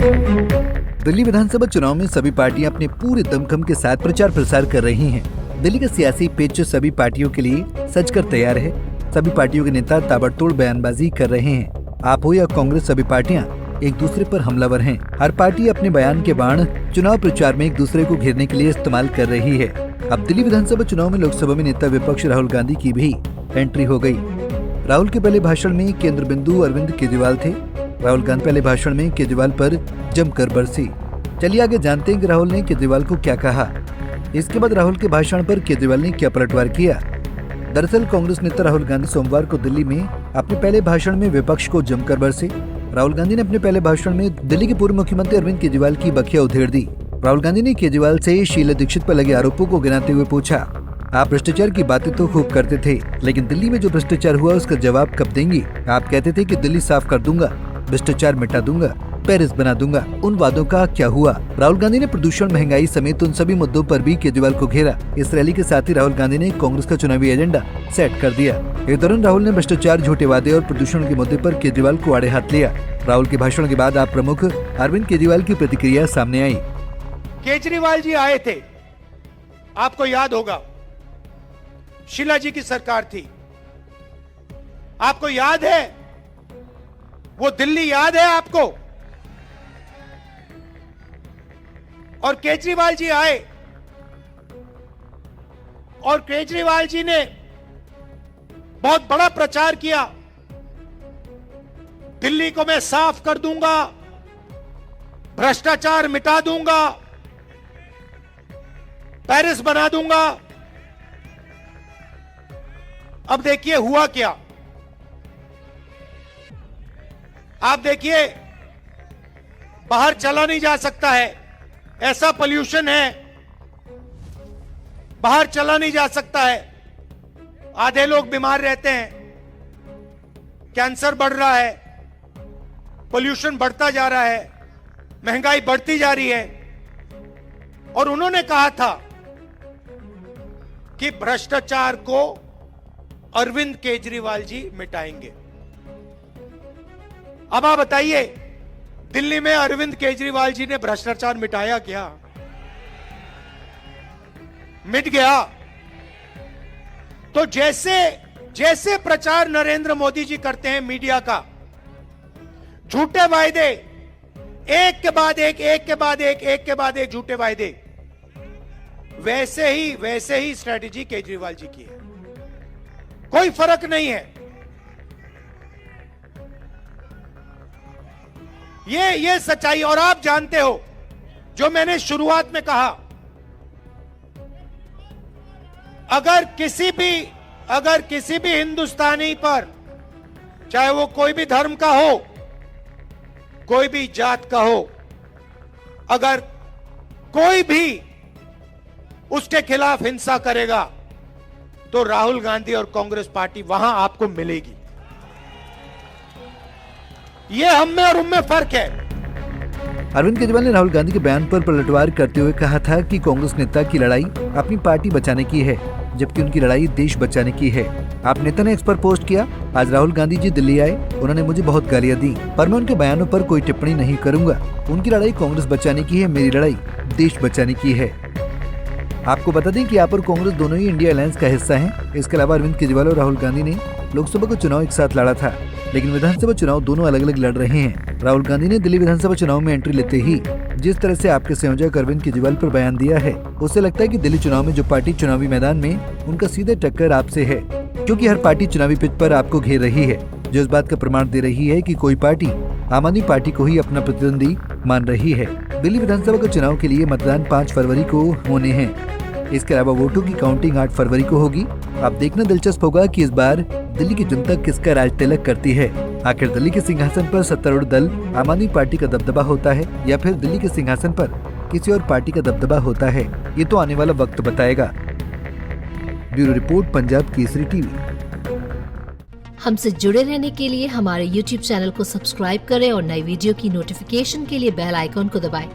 दिल्ली विधानसभा चुनाव में सभी पार्टियां अपने पूरे दमखम के साथ प्रचार प्रसार कर रही हैं। दिल्ली का सियासी पिच सभी पार्टियों के लिए सजकर तैयार है। सभी पार्टियों के नेता ताबड़तोड़ बयानबाजी कर रहे हैं। आप हो या कांग्रेस, सभी पार्टियां एक दूसरे पर हमलावर हैं। हर पार्टी अपने बयान के बाण चुनाव प्रचार में एक दूसरे को घेरने के लिए इस्तेमाल कर रही है। अब दिल्ली विधानसभा चुनाव में लोकसभा में नेता विपक्ष राहुल गांधी की भी एंट्री हो गई। राहुल के पहले भाषण में केंद्र बिंदु अरविंद केजरीवाल थे। राहुल गांधी पहले भाषण में केजरीवाल पर जमकर बरसे। चलिए आगे जानते हैं कि राहुल ने केजरीवाल को क्या कहा। इसके बाद राहुल के भाषण पर केजरीवाल ने क्या पलटवार किया। दरअसल कांग्रेस नेता राहुल गांधी सोमवार को दिल्ली में अपने पहले भाषण में विपक्ष को जमकर बरसे। राहुल गांधी ने अपने पहले भाषण में दिल्ली के पूर्व मुख्यमंत्री अरविंद केजरीवाल की बखिया उधेड़ दी। राहुल गांधी ने केजरीवाल से शीला दीक्षित पर लगे आरोपों को गिनाते हुए पूछा, आप भ्रष्टाचार की बातें तो खूब करते थे, लेकिन दिल्ली में जो भ्रष्टाचार हुआ उसका जवाब कब देंगी? आप कहते थे कि दिल्ली साफ कर दूंगा, भ्रष्टाचार मिटा दूंगा, पेरिस बना दूंगा। उन वादों का क्या हुआ? राहुल गांधी ने प्रदूषण, महंगाई समेत उन सभी मुद्दों पर भी केजरीवाल को घेरा। इस रैली के साथ ही राहुल गांधी ने कांग्रेस का चुनावी एजेंडा सेट कर दिया। इस दौरान राहुल ने भ्रष्टाचार, झूठे वादे और प्रदूषण के मुद्दे पर केजरीवाल को आड़े हाथ लिया। राहुल के भाषण के बाद आप प्रमुख अरविंद केजरीवाल की प्रतिक्रिया सामने आई। केजरीवाल जी आए थे, आपको याद होगा, शीला जी की सरकार थी, आपको याद है? वो दिल्ली याद है आपको? और केजरीवाल जी आए और केजरीवाल जी ने बहुत बड़ा प्रचार किया, दिल्ली को मैं साफ कर दूंगा, भ्रष्टाचार मिटा दूंगा, पेरिस बना दूंगा। अब देखिए हुआ क्या। आप देखिए, बाहर चला नहीं जा सकता है, ऐसा पोल्यूशन है, बाहर चला नहीं जा सकता है, आधे लोग बीमार रहते हैं, कैंसर बढ़ रहा है, पोल्यूशन बढ़ता जा रहा है, महंगाई बढ़ती जा रही है। और उन्होंने कहा था कि भ्रष्टाचार को अरविंद केजरीवाल जी मिटाएंगे। अब आप बताइए, दिल्ली में अरविंद केजरीवाल जी ने भ्रष्टाचार मिटाया क्या? मिट गया। तो जैसे प्रचार नरेंद्र मोदी जी करते हैं मीडिया का, झूठे वायदे, एक के बाद एक, एक के बाद एक, एक के बाद एक झूठे वायदे, वैसे ही स्ट्रेटेजी केजरीवाल जी की है। कोई फर्क नहीं है। ये सच्चाई। और आप जानते हो, जो मैंने शुरुआत में कहा, अगर किसी भी हिंदुस्तानी पर, चाहे वो कोई भी धर्म का हो, कोई भी जात का हो, अगर कोई भी उसके खिलाफ हिंसा करेगा तो राहुल गांधी और कांग्रेस पार्टी वहां आपको मिलेगी। ये हम में और उनमें फर्क है। अरविंद केजरीवाल ने राहुल गांधी के बयान पर पलटवार करते हुए कहा था कि कांग्रेस नेता की लड़ाई अपनी पार्टी बचाने की है, जबकि उनकी लड़ाई देश बचाने की है। आप नेता ने एक्स पर पोस्ट किया, आज राहुल गांधी जी दिल्ली आए, उन्होंने मुझे बहुत गालियां दी, पर मैं उनके बयानों पर कोई टिप्पणी नहीं करूंगा। उनकी लड़ाई कांग्रेस बचाने की है, मेरी लड़ाई देश बचाने की है। आपको बता दें कि यहाँ पर कांग्रेस दोनों ही इंडिया अलायंस का हिस्सा है। इसके अलावा अरविंद केजरीवाल और राहुल गांधी ने लोकसभा का चुनाव एक साथ लड़ा था, लेकिन विधानसभा चुनाव दोनों अलग अलग लड़ रहे हैं। राहुल गांधी ने दिल्ली विधानसभा चुनाव में एंट्री लेते ही जिस तरह से आपके संयोजक अरविंद केजरीवाल पर बयान दिया है, उससे लगता है कि दिल्ली चुनाव में जो पार्टी चुनावी मैदान में उनका सीधे टक्कर आपसे है, क्योंकि हर पार्टी चुनावी पिच पर आपको घेर रही है, जो इस बात का प्रमाण दे रही है कि कोई पार्टी आम आदमी पार्टी को ही अपना प्रतिद्वंदी मान रही है। दिल्ली विधानसभा के चुनाव के लिए मतदान 5 फरवरी को होने हैं। इसके अलावा वोटों की काउंटिंग 8 फरवरी को होगी। अब देखना दिलचस्प होगा कि इस बार दिल्ली की जनता किसका राज तिलक करती है। आखिर दिल्ली के सिंहासन पर सत्तारूढ़ दल आम आदमी पार्टी का दबदबा होता है या फिर दिल्ली के सिंहासन पर किसी और पार्टी का दबदबा होता है, ये तो आने वाला वक्त बताएगा। Bureau report, Punjab Kesari TV. हमसे जुड़े रहने के लिए हमारे YouTube चैनल को सब्सक्राइब करें और नई वीडियो की नोटिफिकेशन के लिए बेल आइकॉन को दबाएं।